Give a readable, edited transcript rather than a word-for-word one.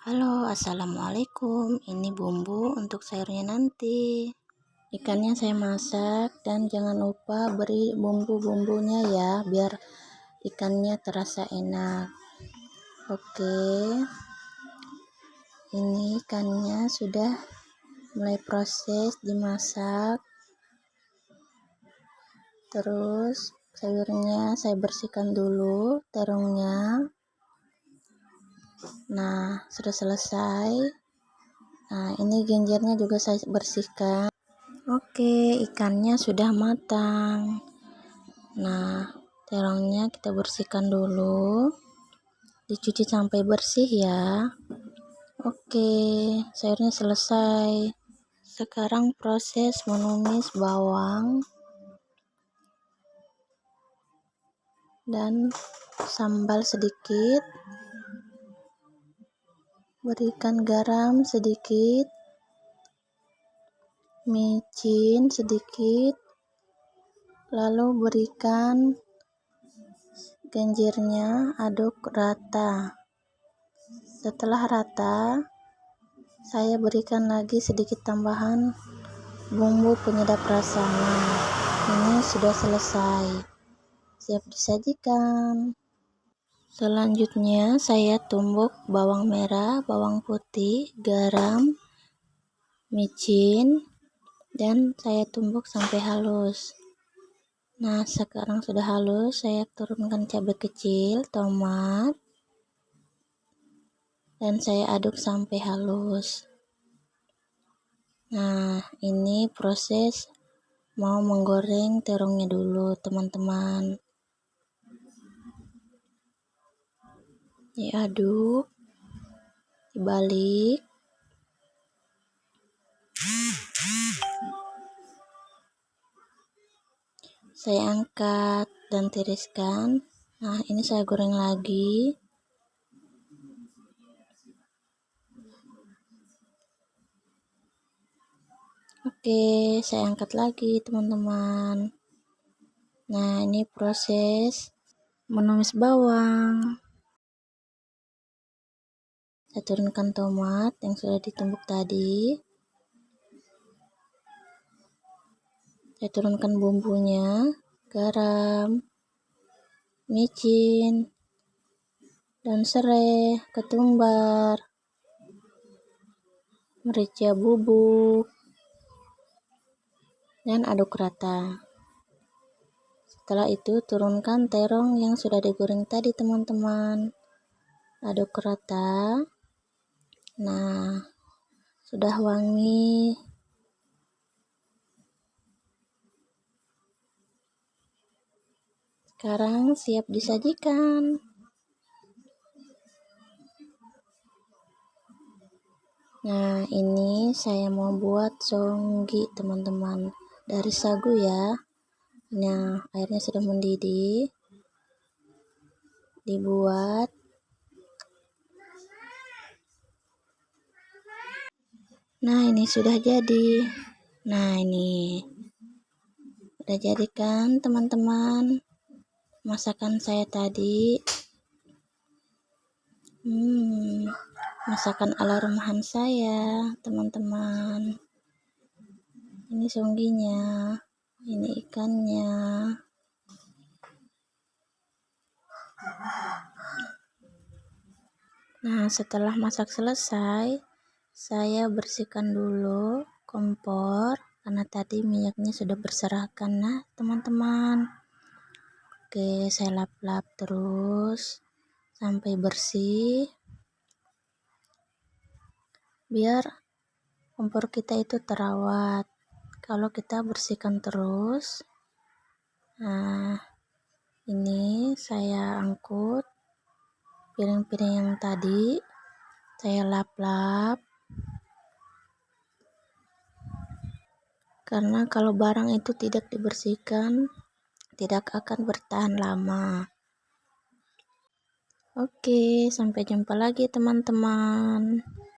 Halo, assalamualaikum. Ini bumbu untuk sayurnya nanti. Ikannya saya masak dan jangan lupa beri bumbu-bumbunya ya, biar ikannya terasa enak. Oke, ini ikannya sudah mulai proses dimasak. Terus sayurnya saya bersihkan dulu terungnya. Nah, sudah selesai. Nah, ini genjernya juga saya bersihkan. Oke, ikannya sudah matang. Nah, terongnya kita bersihkan dulu. Dicuci sampai bersih ya. Oke, sayurnya selesai. Sekarang proses menumis bawang dan sambal sedikit. Berikan garam sedikit. Micin sedikit, lalu berikan genjernya, aduk rata. Setelah rata, saya berikan lagi sedikit tambahan bumbu penyedap rasa. Nah, ini sudah selesai, siap disajikan. Selanjutnya saya tumbuk bawang merah, bawang putih, garam, micin, dan saya tumbuk sampai halus. Nah, sekarang sudah halus, saya turunkan cabai kecil, tomat, dan saya aduk sampai halus. Nah, ini proses mau menggoreng terongnya dulu, teman-teman. Diaduk, dibalik. Saya angkat dan tiriskan. Nah, ini saya goreng lagi. Oke, saya angkat lagi, teman-teman. Nah, ini proses menumis bawang. Saya turunkan tomat yang sudah ditumbuk tadi. Saya turunkan bumbunya, garam, micin, dan serai, ketumbar, merica bubuk, dan aduk rata. Setelah itu turunkan terong yang sudah digoreng tadi, teman-teman. Aduk rata. Nah, sudah wangi. Sekarang siap disajikan. Nah, ini saya mau buat songgi, teman-teman, dari sagu ya. Nah, airnya sudah mendidih. Dibuat. Nah, ini sudah jadi. Nah, ini udah jadi kan, teman-teman, masakan saya tadi. Masakan ala rumahan saya, teman-teman. Ini songginya, ini ikannya. Nah, setelah masak selesai, saya bersihkan dulu kompor karena tadi minyaknya sudah berserakan. Nah, teman-teman. Oke, saya lap-lap terus sampai bersih. Biar kompor kita itu terawat. Kalau kita bersihkan terus. Nah, ini saya angkut piring-piring yang tadi, saya lap-lap. Karena kalau barang itu tidak dibersihkan, tidak akan bertahan lama. Oke, sampai jumpa lagi, teman-teman.